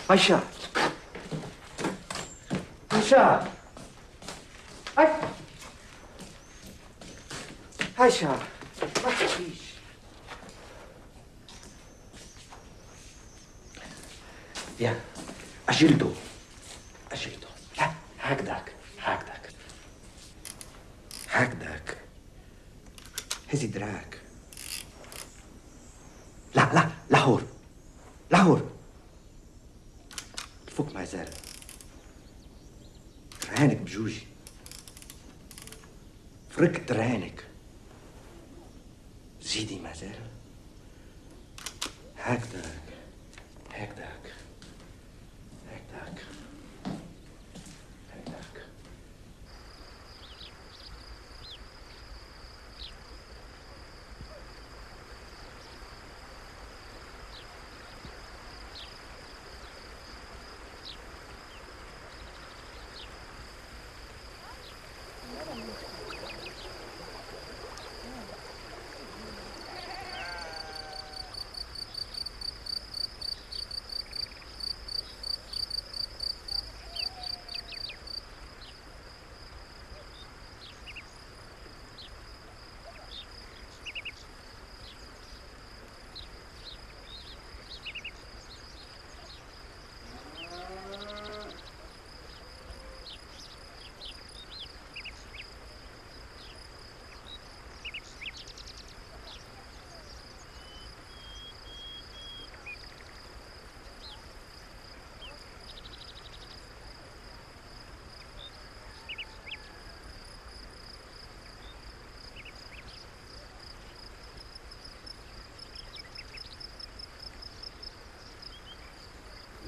Aïcha. Aïcha. Aïcha. ما تخافيش. يا أجلده. لا هكذاك. هزي دراك. لا لهور. الفوق ما زال. رهانك بجوجي. فركت رهانك. زيدي ما زال. هكذاك.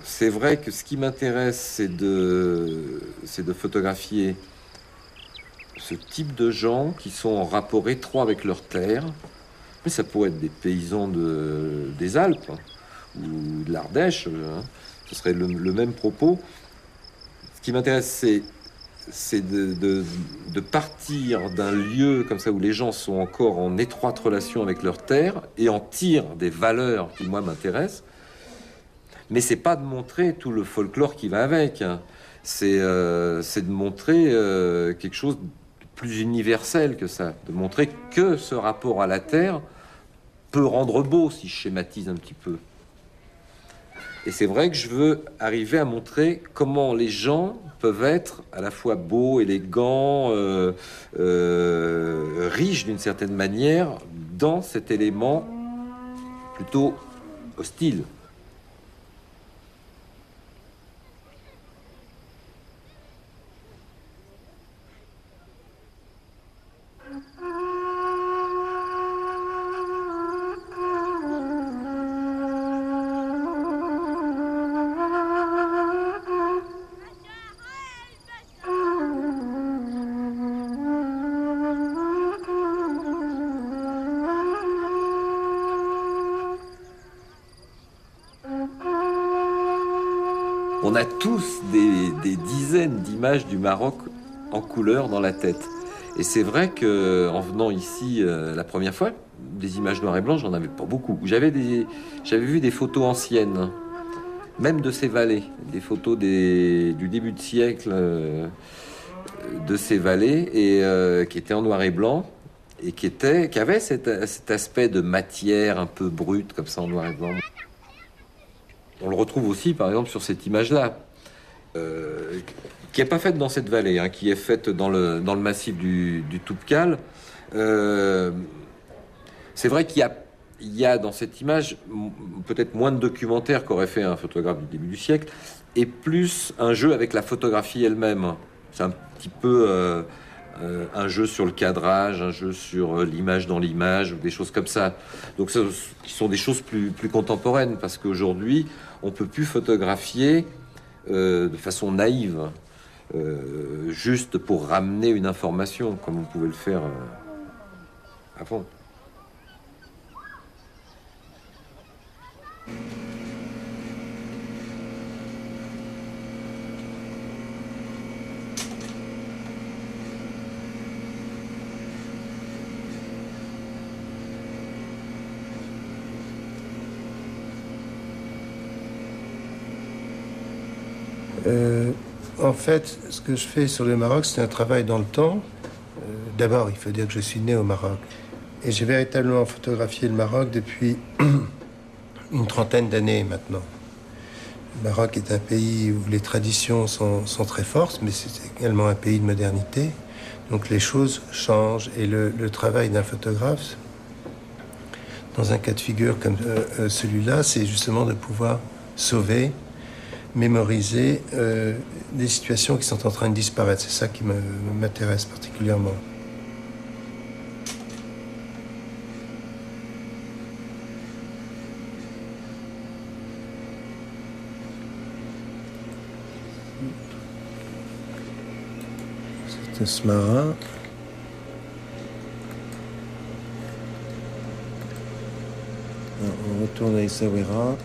C'est vrai que ce qui m'intéresse, c'est de photographier ce type de gens qui sont en rapport étroit avec leur terre. Mais ça pourrait être des paysans des Alpes, hein, ou de l'Ardèche, hein. Ce serait le même propos. Ce qui m'intéresse, c'est de partir d'un lieu comme ça où les gens sont encore en étroite relation avec leur terre et en tirent des valeurs qui, moi, m'intéressent. Mais c'est pas de montrer tout le folklore qui va avec, hein. C'est de montrer quelque chose de plus universel que ça. De montrer que ce rapport à la terre peut rendre beau, si je schématise un petit peu. Et c'est vrai que je veux arriver à montrer comment les gens peuvent être à la fois beaux, élégants, riches d'une certaine manière, dans cet élément plutôt hostile. On a tous des dizaines d'images du Maroc en couleur dans la tête. Et c'est vrai qu'en venant ici la première fois, des images noires et blanches, j'en avais pas beaucoup. J'avais vu des photos anciennes, même de ces vallées, des photos du début de siècle de ces vallées, et qui étaient en noir et blanc, et qui avaient cet aspect de matière un peu brute, comme ça, en noir et blanc. On le retrouve aussi, par exemple, sur cette image-là, qui n'est pas faite dans cette vallée, hein, qui est faite dans le massif du Toubkal. C'est vrai qu'il y a dans cette image peut-être moins de documentaires qu'aurait fait un photographe du début du siècle, et plus un jeu avec la photographie elle-même. C'est un petit peu un jeu sur le cadrage, un jeu sur l'image dans l'image, des choses comme ça. Donc, qui sont des choses plus contemporaines, parce qu'aujourd'hui, on peut plus photographier de façon naïve, juste pour ramener une information, comme on pouvait le faire avant. En fait, ce que je fais sur le Maroc, c'est un travail dans le temps. D'abord, il faut dire que je suis né au Maroc. Et j'ai véritablement photographié le Maroc depuis une trentaine d'années maintenant. Le Maroc est un pays où les traditions sont très fortes, mais c'est également un pays de modernité. Donc les choses changent. Et le travail d'un photographe, dans un cas de figure comme celui-là, c'est justement de pouvoir sauver, mémoriser des situations qui sont en train de disparaître. C'est ça qui m'intéresse particulièrement. C'est Smara. On retourne à Essaouira.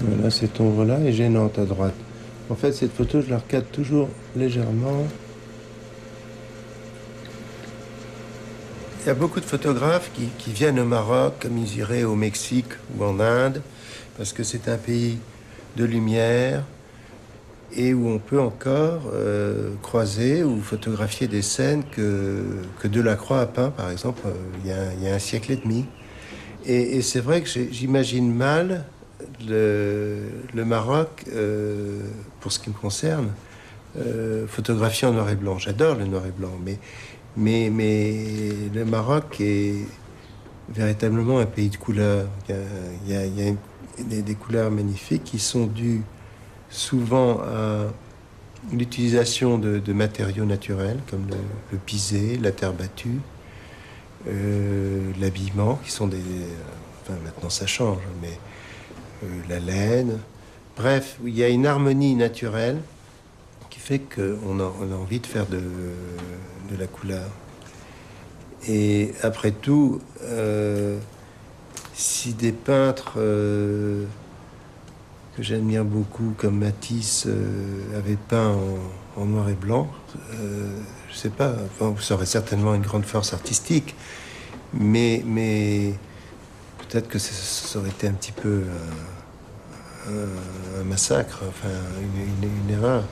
Voilà cette ombre-là est gênante à droite. En fait, cette photo, je la recadre toujours légèrement. Il y a beaucoup de photographes qui viennent au Maroc comme ils iraient au Mexique ou en Inde, parce que c'est un pays de lumière et où on peut encore croiser ou photographier des scènes que Delacroix a peint, par exemple, il y a un siècle et demi. Et c'est vrai que j'imagine mal le Maroc, pour ce qui me concerne, photographié en noir et blanc. J'adore le noir et blanc, mais le Maroc est véritablement un pays de couleurs. Il y a des couleurs magnifiques qui sont dues souvent à l'utilisation de matériaux naturels comme le pisé, la terre battue, l'habillement, qui sont des... Enfin, maintenant ça change, mais la laine. Bref, il y a une harmonie naturelle qui fait qu'on a envie de faire de la couleur. Et après tout, si des peintres que j'admire beaucoup, comme Matisse, avaient peint en noir et blanc, je sais pas, enfin, ça aurait certainement une grande force artistique, mais peut-être que ça aurait été un petit peu un massacre, enfin une erreur.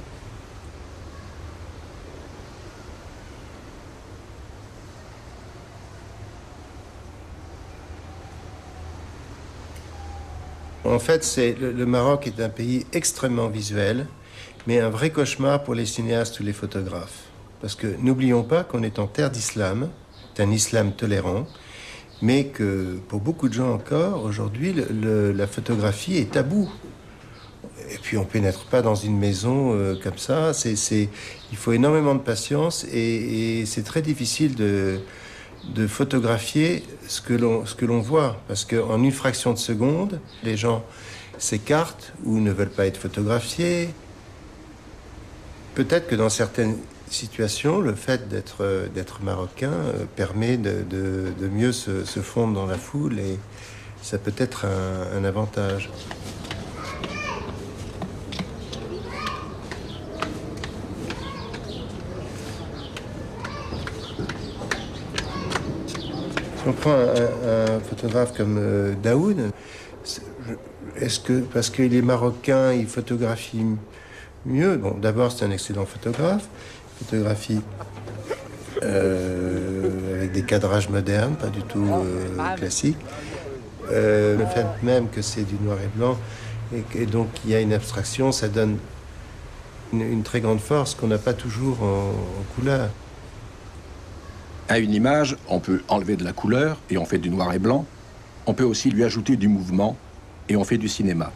En fait, le Maroc est un pays extrêmement visuel, mais un vrai cauchemar pour les cinéastes ou les photographes. Parce que n'oublions pas qu'on est en terre d'islam, c'est un islam tolérant, mais que pour beaucoup de gens encore, aujourd'hui, la photographie est tabou. Et puis on pénètre pas dans une maison comme ça. Il faut énormément de patience et c'est très difficile de photographier ce que l'on voit. Parce qu'en une fraction de seconde, les gens s'écartent ou ne veulent pas être photographiés. Peut-être que dans certaines situations, le fait d'être marocain permet de mieux se fondre dans la foule et ça peut être un avantage. Si on prend un photographe comme Daoud, est-ce que parce qu'il est marocain, il photographie mieux? Bon, d'abord, c'est un excellent photographe. Photographie avec des cadrages modernes, pas du tout classiques. Le fait même que c'est du noir et blanc et donc il y a une abstraction, ça donne une très grande force qu'on n'a pas toujours en couleur. À une image, on peut enlever de la couleur et on fait du noir et blanc. On peut aussi lui ajouter du mouvement et on fait du cinéma.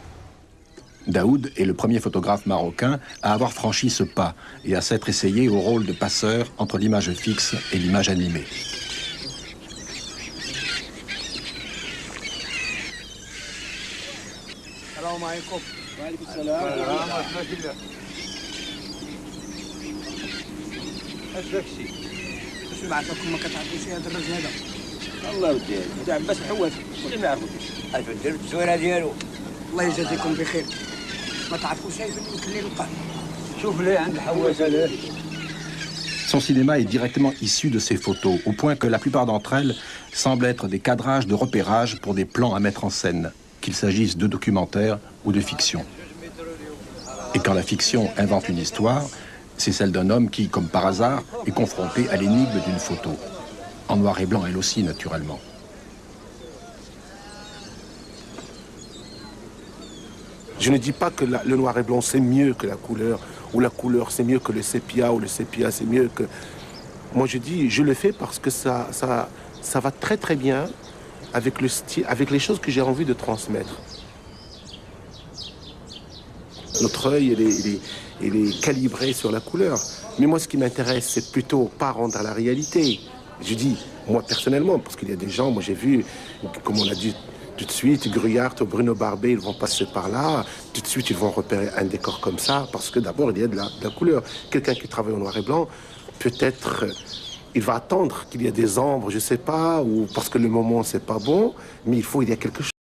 Daoud est le premier photographe marocain à avoir franchi ce pas et à s'être essayé au rôle de passeur entre l'image fixe et l'image animée. Salam alaikum. Wa alaikum salam. اش داك الشيء؟ شو معرفكم ما كتعرفوش هذا الرجل هذا؟ الله ودي هذا عباس حواس ولا ما يعرفوش؟ الفنجان بالتصويره ديالو. الله يجازيكم بخير. ما تعرفوش هاي يمكن لي القلب. شوف ليه عند حواس هذا. Son cinéma est directement issu de ses photos, au point que la plupart d'entre elles semblent être des cadrages de repérage pour des plans à mettre en scène, qu'il s'agisse de documentaire ou de fiction. Et quand la fiction invente une histoire, c'est celle d'un homme qui, comme par hasard, est confronté à l'énigme d'une photo. En noir et blanc, elle aussi, naturellement. Je ne dis pas que le noir et blanc c'est mieux que la couleur, ou la couleur c'est mieux que le sépia, ou le sépia c'est mieux que... Moi je dis, je le fais parce que ça va très très bien avec le style, avec les choses que j'ai envie de transmettre. Notre œil, il est calibré sur la couleur. Mais moi ce qui m'intéresse, c'est plutôt pas rendre à la réalité. Je dis, moi personnellement, parce qu'il y a des gens, moi j'ai vu, comme on a dit, tout de suite, Gruyard ou Bruno Barbet, ils vont passer par là. Tout de suite, ils vont repérer un décor comme ça, parce que d'abord, il y a de la couleur. Quelqu'un qui travaille en noir et blanc, peut-être, il va attendre qu'il y ait des ombres, je sais pas, ou parce que le moment, c'est pas bon, mais il y a quelque chose.